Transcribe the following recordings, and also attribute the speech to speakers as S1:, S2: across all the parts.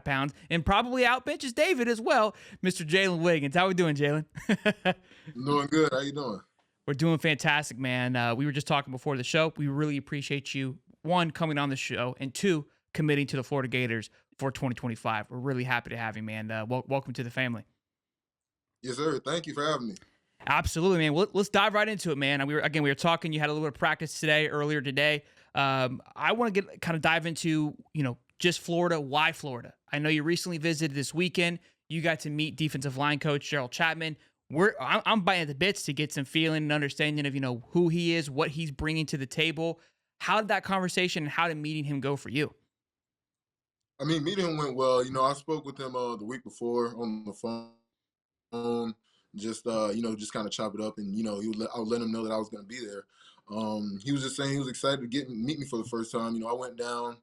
S1: pounds and probably outbenches David as well, Mr. Jalen Wiggins. How we doing, Jalen?
S2: I'm doing good. How you doing?
S1: We're doing fantastic, man. We were just talking before the show. We really appreciate you, one, coming on the show, and two, committing to the Florida Gators for 2025. We're really happy to have you, man. Welcome to the family.
S2: Yes, sir. Thank you for having me.
S1: Absolutely, man. Let's dive right into it, man. We were talking. You had a little bit of practice earlier today. I want to get kind of dive into, just Florida. Why Florida? I know you recently visited this weekend. You got to meet defensive line coach Gerald Chapman. I'm biting at the bits to get some feeling and understanding of who he is, what he's bringing to the table. How did that conversation and how did meeting him go for you?
S2: I mean, meeting him went well. I spoke with him the week before on the phone, just kind of chop it up, and I would let him know that I was going to be there. He was just saying he was excited to meet me for the first time. I went down,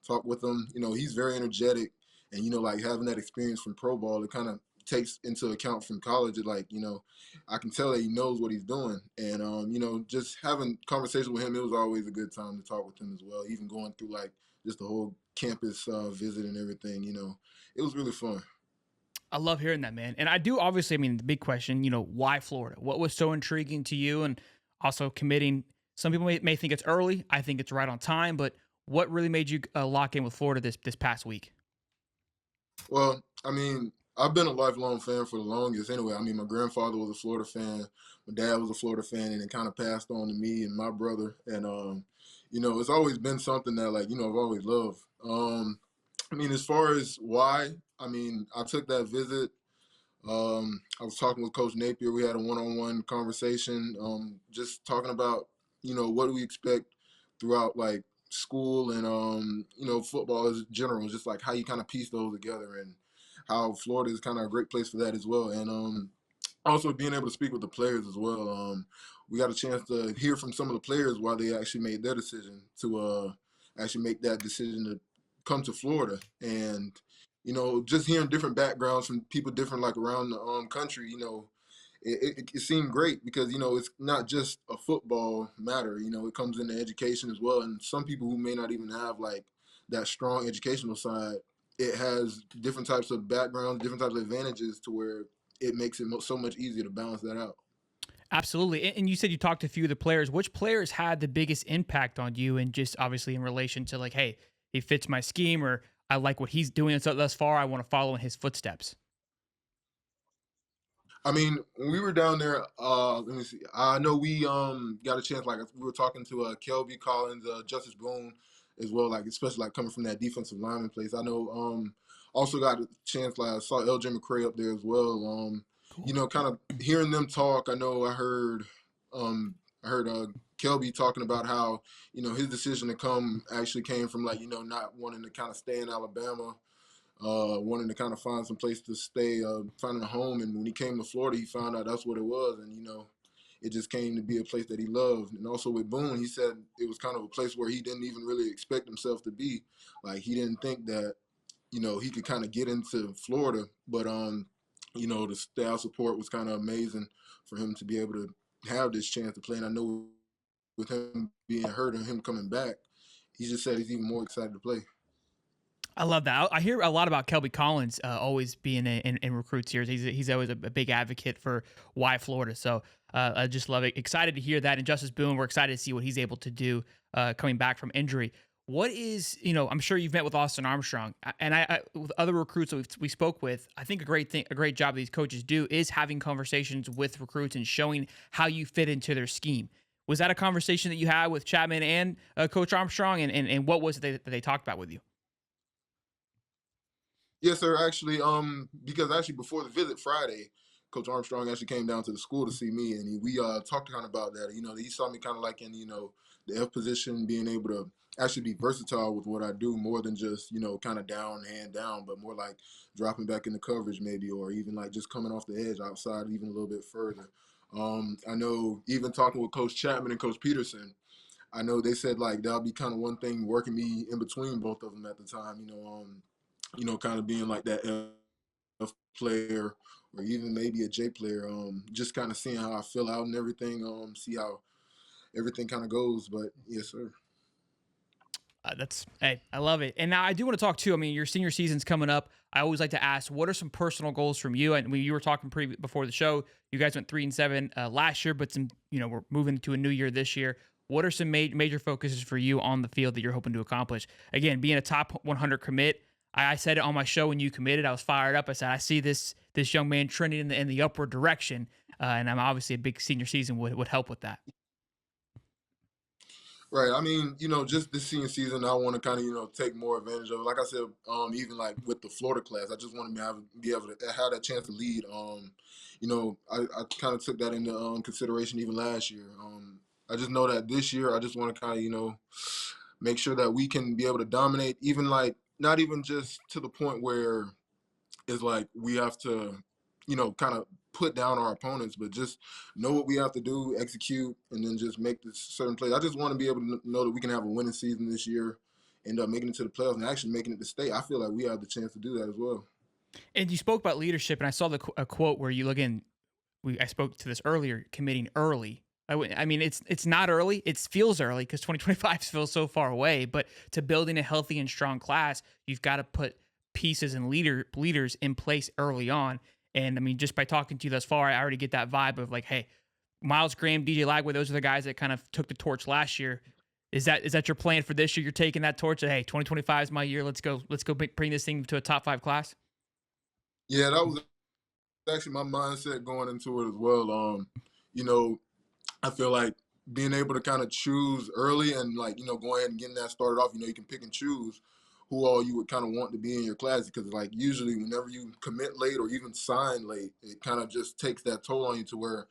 S2: talked with him. He's very energetic, and like having that experience from pro ball, it kind of takes into account from college. I can tell that he knows what he's doing, and just having conversation with him, it was always a good time to talk with him as well. Even going through like just the whole campus visit and everything, it was really fun.
S1: I love hearing that, man. And I do obviously, the big question, why Florida? What was so intriguing to you? And also committing, some people may think it's early. I think it's right on time. But what really made you lock in with Florida this past week?
S2: Well, I've been a lifelong fan for the longest anyway. My grandfather was a Florida fan. My dad was a Florida fan, and it kind of passed on to me and my brother. And, it's always been something that, I've always loved. As far as why, I took that visit. I was talking with Coach Napier. We had a one-on-one conversation, just talking about, what do we expect throughout, like, school and, football as general, just like how you kind of piece those together and how Florida is kind of a great place for that as well. And also being able to speak with the players as well. We got a chance to hear from some of the players why they actually made their decision to actually make that decision to come to Florida. And, just hearing different backgrounds from people different, like around the country, it seemed great because, it's not just a football matter, it comes into education as well. And some people who may not even have like that strong educational side, it has different types of backgrounds, different types of advantages to where it makes it so much easier to balance that out.
S1: Absolutely. And you said you talked to a few of the players. Which players had the biggest impact on you? And just obviously in relation to like, hey, he fits my scheme, or I like what he's doing thus far. I want to follow in his footsteps.
S2: When we were down there, let me see. I know we got a chance, like we were talking to Kelby Collins, Justice Boone as well, like especially like coming from that defensive lineman place. I know also got a chance, like I saw LJ McCray up there as well.
S1: Cool.
S2: Kind of hearing them talk. I know I heard Kelby talking about how, his decision to come actually came from like, not wanting to kind of stay in Alabama, wanting to kind of find some place to stay, finding a home. And when he came to Florida, he found out that's what it was. And, it just came to be a place that he loved. And also with Boone, he said it was kind of a place where he didn't even really expect himself to be. Like he didn't think that, he could kind of get into Florida. But, the staff support was kind of amazing for him to be able to have this chance to play. And I know with him being hurt and him coming back, he just said he's even more excited to play.
S1: I love that. I hear a lot about Kelby Collins always being in recruits here. He's always a big advocate for why Florida. So I just love it. Excited to hear that. And Justice Boone, we're excited to see what he's able to do coming back from injury. What is, I'm sure you've met with Austin Armstrong, and I with other recruits that we spoke with. I think a great job these coaches do is having conversations with recruits and showing how you fit into their scheme. Was that a conversation that you had with Chapman and Coach Armstrong, and what was it that they talked about with you?
S2: Yes, sir. Actually, because actually before the visit Friday, Coach Armstrong actually came down to the school to see me, and we talked kind of about that. He saw me kind of like in the F position, being able to actually be versatile with what I do, more than just kind of down, hand down, but more like dropping back into coverage maybe, or even like just coming off the edge outside even a little bit further. I know even talking with Coach Chapman and Coach Peterson, I know they said like that'll be kind of one thing working me in between both of them at the time. Kind of being like that F player or even maybe a J player. Just kind of seeing how I feel out and everything. See how everything kind of goes. But yes, sir.
S1: That's hey, I love it. And now I do want to talk too. I mean, your senior season's coming up. I always like to ask, what are some personal goals from you? And when you were talking before the show, you guys went 3-7 last year, but some we're moving to a new year this year. What are some major focuses for you on the field that you're hoping to accomplish? Again, being a top 100 commit. I said it on my show when you committed. I was fired up. I said I see this young man trending in the upward direction, and I'm obviously a big senior season would help with that.
S2: Right. I mean, just this senior season, I want to kind of, take more advantage of it. Like I said, even like with the Florida class, I just want to be able to have that chance to lead. I kind of took that into consideration even last year. I just know that this year, I just want to kind of, make sure that we can be able to dominate, even like not even just to the point where it's like we have to, kind of put down our opponents, but just know what we have to do, execute, and then just make this certain plays. I just want to be able to know that we can have a winning season this year, end up making it to the playoffs, and actually making it to state. I feel like we have the chance to do that as well.
S1: And you spoke about leadership, and I saw a quote where you look in. I spoke to this earlier, committing early. I mean, it's not early. It feels early because 2025 feels so far away. But to building a healthy and strong class, you've got to put pieces and leaders in place early on. And I mean, just by talking to you thus far, I already get that vibe of like, hey, Miles Graham, DJ Lagway, those are the guys that kind of took the torch last year. Is that your plan for this year? You're taking that torch. Hey, 2025 is my year. Let's go bring this thing to a top 5 class.
S2: Yeah, that was actually my mindset going into it as well. You know, I feel like being able to kind of choose early and like go ahead and getting that started off. You can pick and choose who all you would kind of want to be in your class because like usually whenever you commit late or even sign late, it kind of just takes that toll on you to where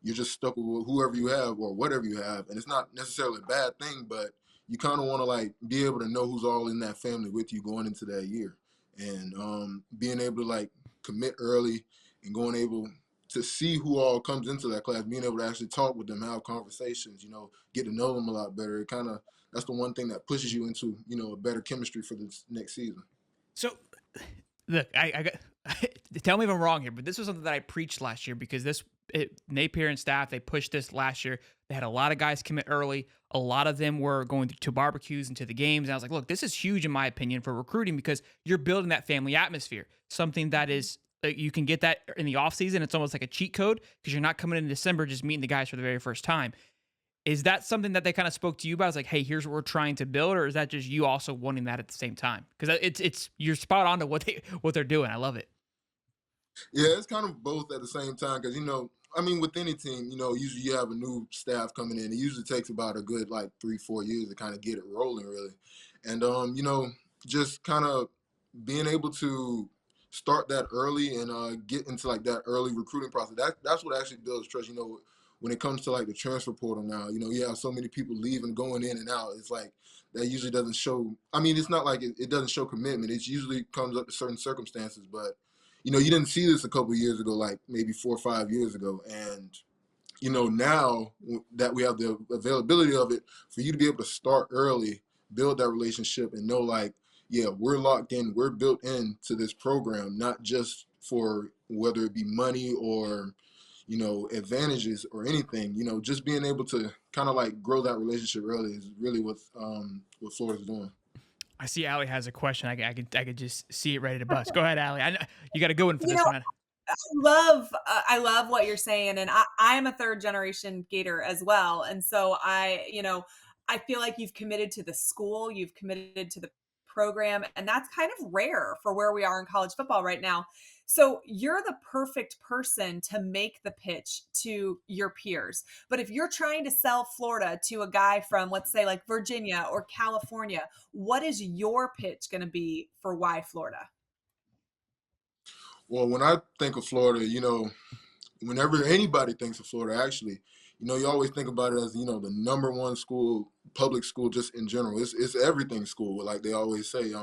S2: you're just stuck with whoever you have or whatever you have, and it's not necessarily a bad thing, but you kind of want to like be able to know who's all in that family with you going into that year, and being able to like commit early and going able to see who all comes into that class, being able to actually talk with them, have conversations, get to know them a lot better. It kind of that's the one thing that pushes you into a better chemistry for this next season.
S1: So look, I got tell me if I'm wrong here, but this was something that I preached last year because Napier and staff they pushed this last year. They had a lot of guys commit early. A lot of them were going to barbecues and to the games. And I was like, look, this is huge in my opinion for recruiting because you're building that family atmosphere. Something that is you can get that in the off season. It's almost like a cheat code because you're not coming in December just meeting the guys for the very first time. Is that something that they kind of spoke to you about? It's like, hey, here's what we're trying to build, or is that just you also wanting that at the same time? Because it's you're spot on to what they're doing. I love it.
S2: Yeah, it's kind of both at the same time because I mean, with any team, usually you have a new staff coming in. It usually takes about a good like 3-4 years to kind of get it rolling, really. And just kind of being able to start that early and get into like that early recruiting process. That's what actually builds trust. When it comes to like the transfer portal now, you have so many people leaving, going in and out. It's like that usually doesn't show. I mean, it's not like it doesn't show commitment. It usually comes up to certain circumstances, but you didn't see this a couple of years ago, like maybe 4 or 5 years ago, and now that we have the availability of it, for you to be able to start early, build that relationship, and know like, yeah, we're locked in, we're built into this program, not just for whether it be money or advantages or anything. Just being able to kind of like grow that relationship early is really what Florida's doing.
S1: I see Allie has a question. I could just see it ready to bust. Go ahead, Allie. I know you got to go in for
S3: You
S1: this
S3: know,
S1: one.
S3: I love what you're saying, and I am a third generation Gator as well, and so I feel like you've committed to the school, you've committed to the program, and that's kind of rare for where we are in college football right now. So you're the perfect person to make the pitch to your peers. But if you're trying to sell Florida to a guy from, let's say, like Virginia or California, what is your pitch going to be for why Florida?
S2: Well, when I think of Florida, whenever anybody thinks of Florida, actually, you always think about it as the number one school, public school, just in general. It's everything school, like they always say.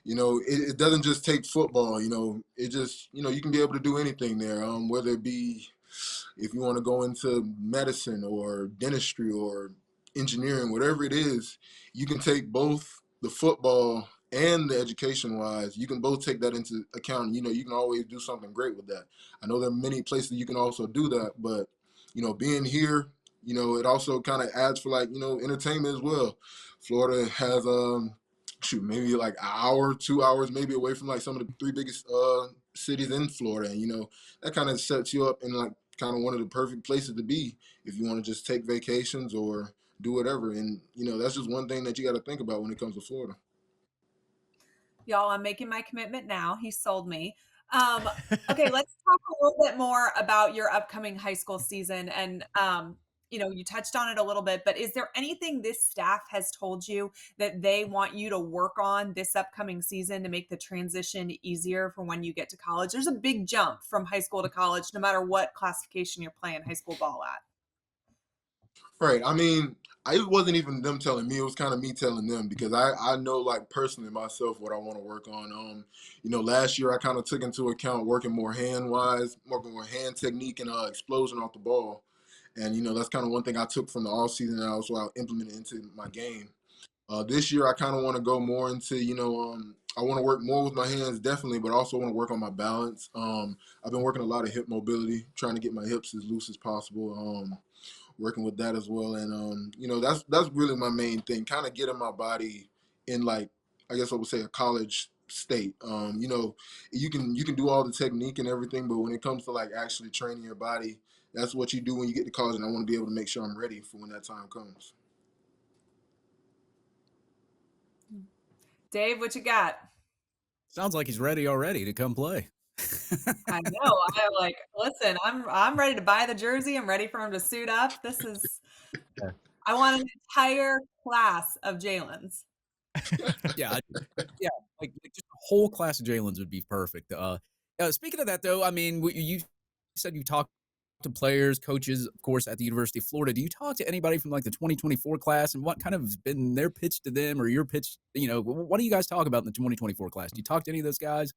S2: It doesn't just take football. It just you can be able to do anything there. Whether it be if you want to go into medicine or dentistry or engineering, whatever it is, you can take both the football and the education wise, you can both take that into account. You can always do something great with that. I know there are many places you can also do that, but being here, it also kind of adds for like entertainment as well. Florida has shoot, maybe like an hour, 2 hours maybe away from like some of the three biggest cities in Florida, and that kind of sets you up in like kind of one of the perfect places to be if you want to just take vacations or do whatever. And that's just one thing that you got to think about when it comes to Florida.
S3: Y'all, I'm making my commitment now. He sold me. Um, okay, let's talk a little bit more about your upcoming high school season. And, you touched on it a little bit, but is there anything this staff has told you that they want you to work on this upcoming season to make the transition easier for when you get to college? There's a big jump from high school to college, no matter what classification you're playing high school ball at.
S2: Right. I mean, it wasn't even them telling me; it was kind of me telling them because I know like personally myself what I want to work on. Last year I kind of took into account working more hand wise, working more hand technique and explosion off the ball, and that's kind of one thing I took from the off season and also I implemented into my game. This year I kind of want to go more into I want to work more with my hands definitely, but also want to work on my balance. I've been working a lot of hip mobility, trying to get my hips as loose as possible. Working with that as well. And that's really my main thing, kind of getting my body in like I guess I would say a college state. You can do all the technique and everything, but when it comes to like actually training your body, that's what you do when you get to college. And I want to be able to make sure I'm ready for when that time comes.
S3: Dave, what you got?
S4: Sounds like he's ready already to come play.
S3: I know. I'm like, listen, I'm ready to buy the jersey. I'm ready for him to suit up.
S4: Yeah.
S3: I want an entire class of Jalen's.
S4: Yeah, yeah, like just a whole class of Jalen's would be perfect. Speaking of that, though, I mean, you said you talked to players, coaches, of course, at the University of Florida. Do you talk to anybody from like the 2024 class, and what kind of has been their pitch to them or your pitch? What do you guys talk about in the 2024 class? Do you talk to any of those guys?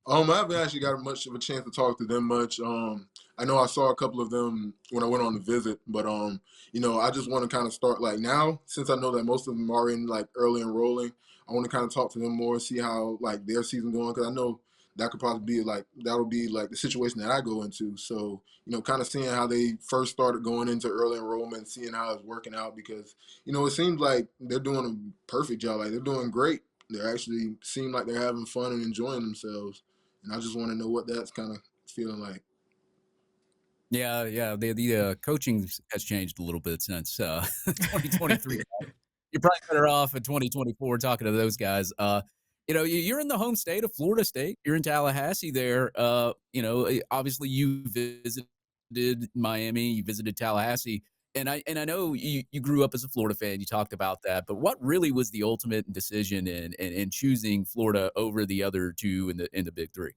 S2: I haven't actually got much of a chance to talk to them much. I know I saw a couple of them when I went on the visit, but I just want to kind of start like now since I know that most of them are in like early enrolling. I want to kind of talk to them more, see how like their season going because I know that could probably be like that'll be like the situation that I go into. So kind of seeing how they first started going into early enrollment, seeing how it's working out because it seems like they're doing a perfect job. Like they're doing great. They actually seem like they're having fun and enjoying themselves. And I just want to know what that's kind of feeling like.
S4: Yeah, yeah. The coaching has changed a little bit since 2023. You're probably better off in 2024 talking to those guys. You're in the home state of Florida State. You're in Tallahassee there. Obviously you visited Miami, you visited Tallahassee. And I know you grew up as a Florida fan. You talked about that, but what really was the ultimate decision in choosing Florida over the other two in the Big Three?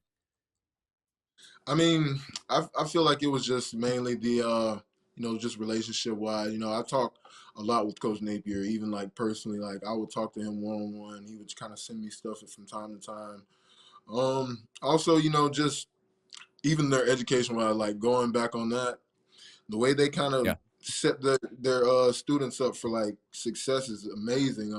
S2: I mean, I feel like it was just mainly the just relationship wise. I talk a lot with Coach Napier, even like personally. Like I would talk to him one on one. He would kind of send me stuff from time to time. Also, just even their education wise, like going back on that, the way they kind of
S4: Yeah.
S2: set their students up for like success is amazing.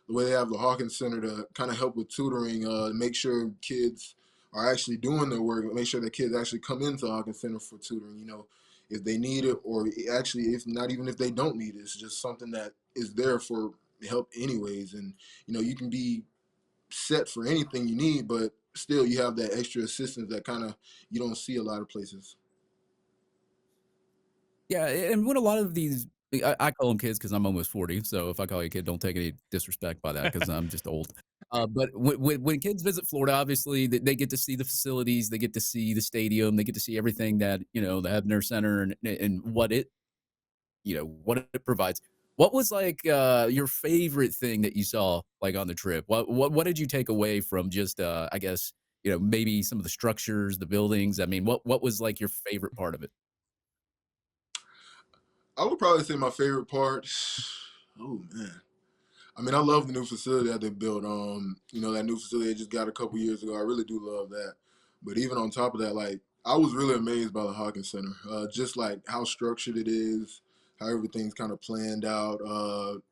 S2: The way they have the Hawkins Center to kind of help with tutoring, make sure kids are actually doing their work, make sure that kids actually come into Hawkins Center for tutoring. If they need it, or actually, if not even if they don't need it, it's just something that is there for help anyways. And you can be set for anything you need, but still you have that extra assistance that kind of you don't see a lot of places.
S4: Yeah, and when a lot of these I call them kids because 'cause I'm almost 40, so if I call you a kid, don't take any disrespect by that because 'cause I'm just old. But when kids visit Florida, obviously, they get to see the facilities, they get to see the stadium, they get to see everything that, the Hebner Center and what it provides. What was, like, your favorite thing that you saw, like, on the trip? What did you take away from just, I guess, maybe some of the structures, the buildings? I mean, what was, like, your favorite part of it?
S2: I would probably say my favorite part. Oh man, I mean, I love the new facility that they built. That new facility they just got a couple years ago. I really do love that. But even on top of that, like I was really amazed by the Hawkins Center. Just like how structured it is, how everything's kind of planned out,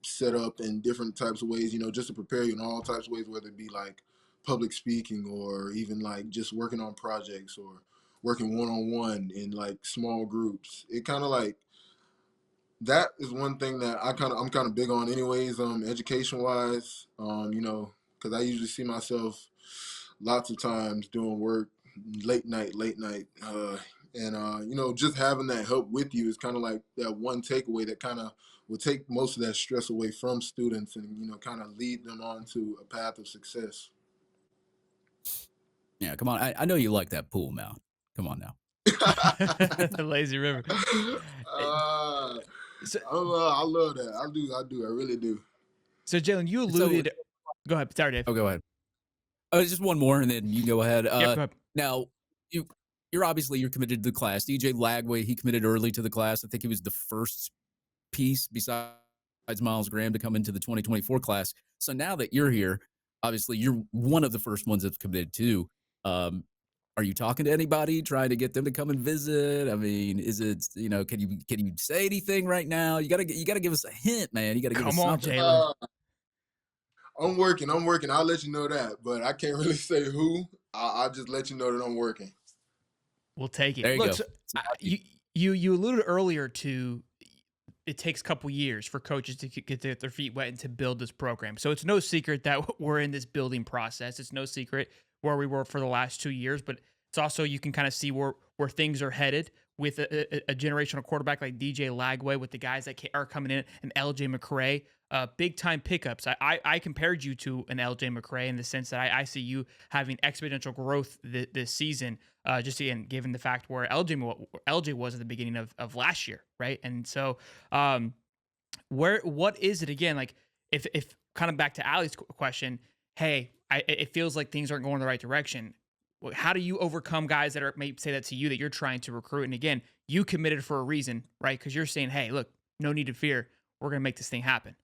S2: set up in different types of ways. Just to prepare you in all types of ways, whether it be like public speaking or even like just working on projects or working one-on-one in like small groups. It kind of like that is one thing that I'm kind of big on anyways, education wise, because I usually see myself lots of times doing work late night, just having that help with you is kind of like that one takeaway that kind of will take most of that stress away from students and kind of lead them on to a path of success.
S4: Yeah, come on. I know you like that pool mouth. Come on now.
S1: Lazy River.
S2: uh,
S1: So,
S2: I love that. I do. I really do.
S1: so Jalen, you
S4: So,
S1: alluded. Go ahead. Sorry, Dave.
S4: oh, go ahead. Just one more, and then you go ahead.
S1: Yep, go ahead.
S4: Now, you're obviously committed to the class. DJ Lagway, he committed early to the class. I think he was the first piece besides Miles Graham to come into the 2024 class. So now that you're here, obviously you're one of the first ones that's committed too. Are you talking to anybody, trying to get them to come and visit? I mean, is it, can you say anything right now? You gotta give us a hint, man. You gotta give us
S1: Come on,
S4: something.
S1: Jalen.
S2: I'm working. I'll let you know that, but I can't really say who. I'll just let you know that I'm working.
S1: We'll take it.
S4: There you
S1: Look,
S4: go.
S1: so, you alluded earlier to it takes a couple years for coaches to get their feet wet and to build this program. So it's no secret that we're in this building process. It's no secret where we were for the last 2 years, but it's also you can kind of see where things are headed with a generational quarterback like DJ Lagway, with the guys that are coming in, and LJ McCray. Big time pickups. I compared you to an LJ McCray in the sense that I see you having exponential growth this season. Just again, given the fact where LJ was at the beginning of last year, right? And so, what is it again? Like, if kind of back to Ali's question, hey, it feels like things aren't going in the right direction. How do you overcome guys that may say that to you that you're trying to recruit? And again, you committed for a reason, right? Because you're saying, hey, look, no need to fear. We're gonna make this thing happen.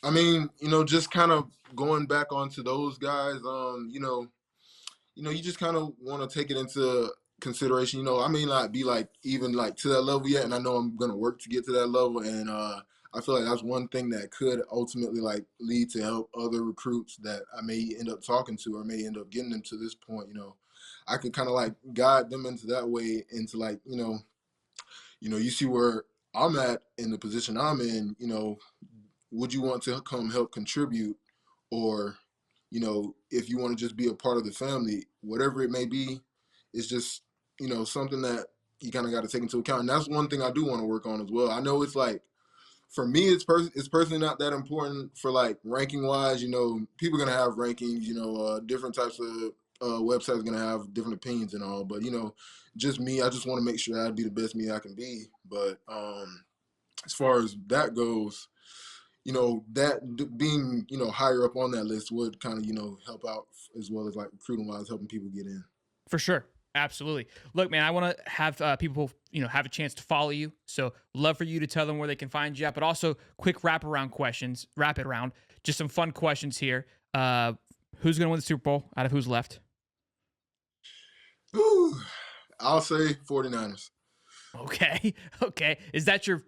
S2: I mean, just kind of going back onto those guys, you just kind of want to take it into consideration. I may not be like even like to that level yet, and I know I'm gonna work to get to that level. And I feel like that's one thing that could ultimately like lead to help other recruits that I may end up talking to or may end up getting them to this point. I can kind of like guide them into that way, into like you see where I'm at in the position I'm in. Would you want to come help contribute, or if you want to just be a part of the family, whatever it may be, it's just something that you kind of got to take into account. And that's one thing I do want to work on as well. I know it's like, for me, it's personally not that important for like ranking wise. People are gonna have rankings. Different types of websites are gonna have different opinions and all. But just me, I just want to make sure I'd be the best me I can be. But as far as that goes, being higher up on that list would kind of help out, as well as like recruiting wise, helping people get in.
S1: For sure. Absolutely. Look, man, I want to have people, have a chance to follow you. So love for you to tell them where they can find you at, but also quick rapid round, just some fun questions here. Who's going to win the Super Bowl out of who's left?
S2: Ooh, I'll say 49ers.
S1: Okay. Okay. Is that your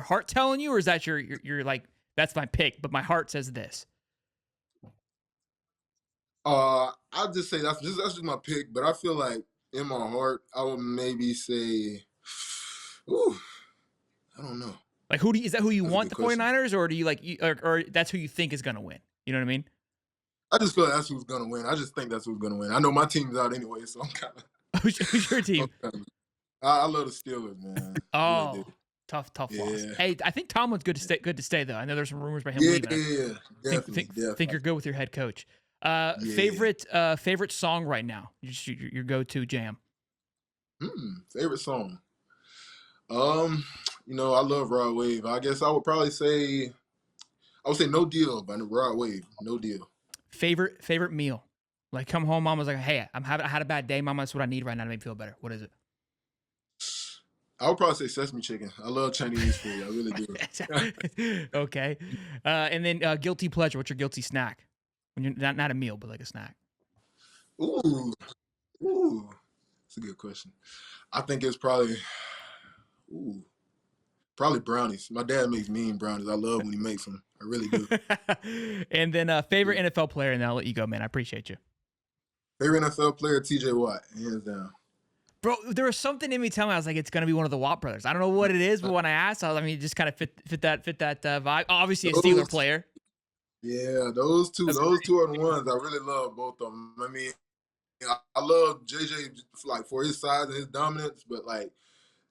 S1: heart telling you, or is that your like, that's my pick, but my heart says this?
S2: I'll just say that's just my pick, but I feel like in my heart I would maybe say, ooh, I don't know.
S1: Like, is that who you
S2: That's
S1: want, the 49ers, or do you like, or that's who you think is going to win? You know what I mean?
S2: I just feel like that's who's going to win. I just think that's who's going to win. I know my team's out anyway, so I'm kind of.
S1: Who's your team?
S2: I love the Steelers, man.
S1: Oh,
S2: really
S1: tough
S2: yeah.
S1: loss. Hey, I think Tomlin's good to stay though. I know there's some rumors about him
S2: Yeah,
S1: leaving.
S2: yeah, definitely,
S1: Think you're good with your head coach.
S2: Yeah.
S1: Favorite song right now? Your go-to jam.
S2: Favorite song. I love Rod Wave. I guess I would probably say, No Deal by Rod Wave. No Deal.
S1: Favorite meal. Like, come home, mom was like, hey, I had a bad day, mama. That's what I need right now to make me feel better. What is it?
S2: I would probably say sesame chicken. I love Chinese food. I really do.
S1: Okay. And then guilty pleasure. What's your guilty snack? When you're not a meal, but like a snack.
S2: Ooh. That's a good question. I think it's probably brownies. My dad makes mean brownies. I love when he makes them. I really do.
S1: And then favorite NFL player, and then I'll let you go, man. I appreciate you.
S2: Favorite NFL player, TJ Watt, hands down.
S1: Bro, there was something in me telling me I was like, it's gonna be one of the Watt brothers. I don't know what it is, but when I asked, I mean, it just kind of fit that vibe. Obviously, a Steeler player.
S2: Yeah, those two are the ones I really love. Both of them. I mean, I love JJ like for his size and his dominance, but like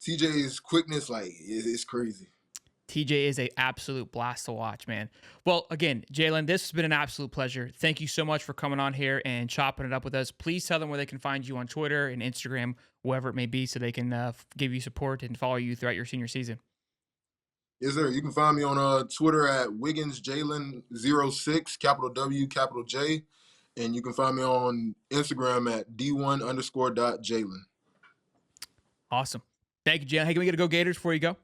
S2: TJ's quickness, like it's crazy.
S1: TJ is a absolute blast to watch, man. Well, again, Jalen, this has been an absolute pleasure. Thank you so much for coming on here and chopping it up with us. Please tell them where they can find you on Twitter and Instagram, wherever it may be, so they can give you support and follow you throughout your senior season.
S2: Yes, sir. You can find me on Twitter at WigginsJalen06, capital W, capital J. And you can find me on Instagram at D1_.Jalen.
S1: Awesome. Thank you, Jalen. Hey, can we get a Go Gators before you go?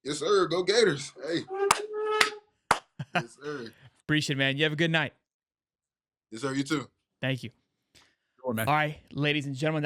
S2: Yes, sir. Go Gators. Hey. Yes, sir.
S1: Appreciate it, man. You have a good night.
S2: Yes, sir. You too.
S1: Thank you.
S4: Sure, man.
S1: All right, ladies and gentlemen.